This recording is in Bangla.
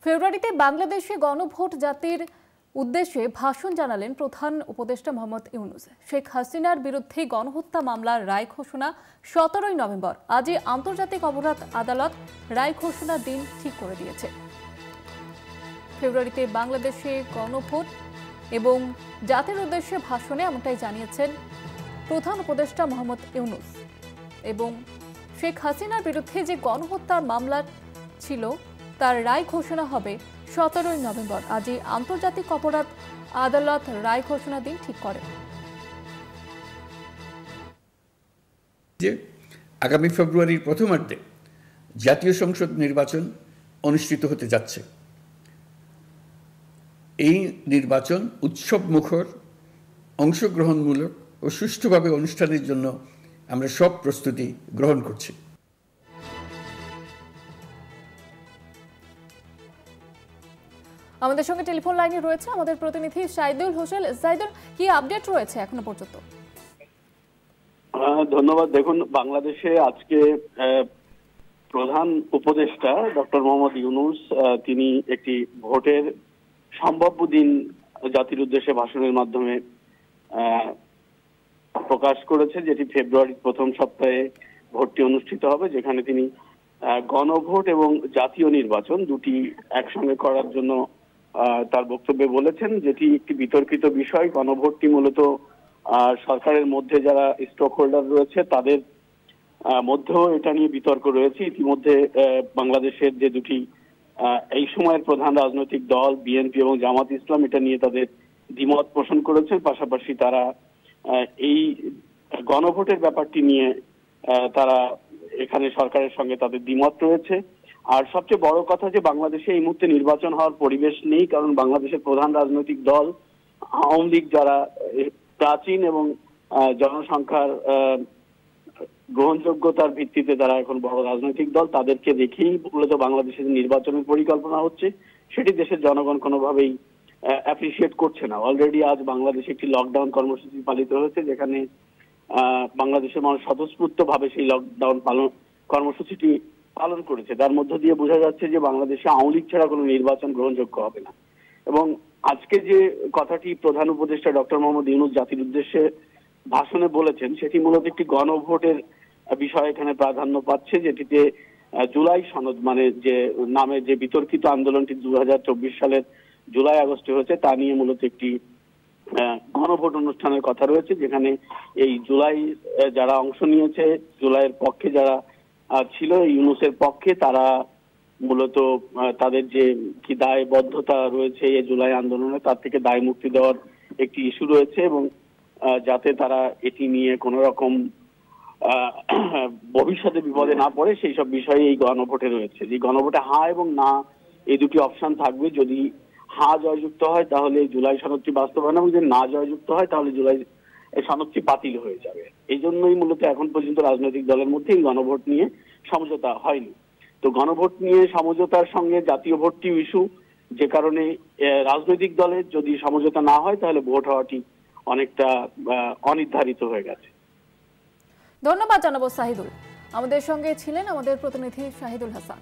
ফেব্রুয়ারিতে বাংলাদেশে গণভোট জাতির উদ্দেশ্যে ভাষণ জানালেন প্রধান উপদেষ্টা মোহাম্মদ ইউনূস। শেখ হাসিনার বিরুদ্ধে গণহত্যা মামলার রায় ঘোষণা 17ই নভেম্বর। আজই আন্তর্জাতিক অপরাধ আদালত রায় ঘোষণার দিন ঠিক করে দিয়েছে। ফেব্রুয়ারিতে বাংলাদেশে গণভোট এবং জাতির উদ্দেশ্যে ভাষণে এমনটাই জানিয়েছেন প্রধান উপদেষ্টা মোহাম্মদ ইউনূস। এবং শেখ হাসিনার বিরুদ্ধে যে গণহত্যার মামলা ছিল তার রায় ঘোষণা হবে 17ই নভেম্বর। আজই আন্তর্জাতিক অপরাধ আদালত রায় ঘোষণা দিন ঠিক করে। আগামী ফেব্রুয়ারির প্রথমার্ধে জাতীয় সংসদ নির্বাচন অনুষ্ঠিত হতে যাচ্ছে। এই নির্বাচন উৎসব মুখর, অংশগ্রহণমূলক ও সুষ্ঠুভাবে অনুষ্ঠানের জন্য আমরা সব প্রস্তুতি গ্রহণ করছি। আমাদের সঙ্গে টেলিফোন লাইনে রয়েছে আমাদের প্রতিনিধি সাইদুল হোসেন। সাইদুল, কি আপডেট রয়েছে এখনো পর্যন্ত? ধন্যবাদ। দেখুন, বাংলাদেশে আজকে প্রধান উপদেষ্টা ডক্টর মোহাম্মদ ইউনূস তিনি একটি ভোটের সম্ভাব্য দিন জাতির উদ্দেশ্যে ভাষণের মাধ্যমে প্রকাশ করেছে, যেটি ফেব্রুয়ারির প্রথম সপ্তাহে ভোটটি অনুষ্ঠিত হবে, যেখানে তিনি গণভোট এবং জাতীয় নির্বাচন দুটি একসঙ্গে করার জন্য তার বক্তব্যে বলেছেন, যেটি একটি বিতর্কিত বিষয়। গণভোটটি মূলত সরকারের মধ্যে যারা স্টক হোল্ডার রয়েছে তাদের মধ্যেও এটা নিয়ে বিতর্ক রয়েছে। ইতিমধ্যে বাংলাদেশের যে দুটি এই সময়ের প্রধান রাজনৈতিক দল বিএনপি এবং জামাত ইসলাম এটা নিয়ে তাদের দ্বিমত পোষণ করেছেন। পাশাপাশি তারা এই গণভোটের ব্যাপারটি নিয়ে তারা এখানে সরকারের সঙ্গে তাদের দ্বিমত রয়েছে। আর সবচেয়ে বড় কথা যে বাংলাদেশে এই মুহূর্তে নির্বাচন হওয়ার পরিবেশ নেই, কারণ বাংলাদেশের প্রধান রাজনৈতিক দল আওয়ামী লীগ, যারা প্রাচীন এবং জনসংখ্যার গ্রহণযোগ্যতার ভিত্তিতে তারা এখন বড় রাজনৈতিক দল, তাদেরকে দেখেই মূলত বাংলাদেশের নির্বাচনের পরিকল্পনা হচ্ছে, সেটি দেশের জনগণ কোনোভাবেই অ্যাপ্রিসিয়েট করছে না। অলরেডি আজ বাংলাদেশে একটি লকডাউন কর্মসূচি পালিত হয়েছে, যেখানে বাংলাদেশের মানুষ স্বতঃস্ফূর্তভাবে সেই লকডাউন কর্মসূচিটি পালন করেছে। তার মধ্য দিয়ে বোঝা যাচ্ছে যে বাংলাদেশে আওয়ামী লীগ ছাড়া কোনো নির্বাচন গ্রহণযোগ্য হবে না। এবং আজকে যে কথাটি প্রধান উপদেষ্টা ডক্টর মোহাম্মদ ইউনূস জাতির উদ্দেশ্যে ভাষণে বলেছেন, সেটি মূলত একটি গণভোটের বিষয় এখানে প্রাধান্য পাচ্ছে, যেটিতে জুলাই সনদ মানে যে নামে যে বিতর্কিত আন্দোলনটি 2024 সালের জুলাই আগস্টে হয়েছে তা নিয়ে মূলত একটি গণভোট অনুষ্ঠানের কথা রয়েছে, যেখানে এই জুলাই যারা অংশ নিয়েছে, জুলাইয়ের পক্ষে যারা ছিল ইউনূসের পক্ষে, তারা মূলত তাদের যে কি দায়বদ্ধতা রয়েছে এই জুলাই আন্দোলনে তার থেকে দায় মুক্তি দেওয়ার একটি ইস্যু রয়েছে, এবং যাতে তারা এটি নিয়ে কোনো রকম ভবিষ্যতে বিপদে না পড়ে সেই সব বিষয়ে এই গণভোটে রয়েছে। যে গণভোটে হ্যাঁ এবং না এই দুটি অপশন থাকবে। যদি হ্যাঁ জয়যুক্ত হয় তাহলে জুলাই সনদটি বাস্তবায়ন, এবং যদি না জয়যুক্ত হয় তাহলে জুলাই সনদটি বাতিল হয়ে যাবে। এই জন্যই মূলত এখন পর্যন্ত রাজনৈতিক দলের মধ্যে এই গণভোট নিয়ে সমঝোতা হয়নি। তো গণভোট নিয়ে সমঝোতার সঙ্গে জাতীয় ভোটটি ইস্যু, যে কারণে রাজনৈতিক দলের যদি সমঝোতা না হয় তাহলে ভোট হওয়াটি অনেকটা অনির্ধারিত হয়ে গেছে। ধন্যবাদ জানাবো সাহিদুল। আমাদের সঙ্গে ছিলেন আমাদের প্রতিনিধি শাহিদুল হাসান।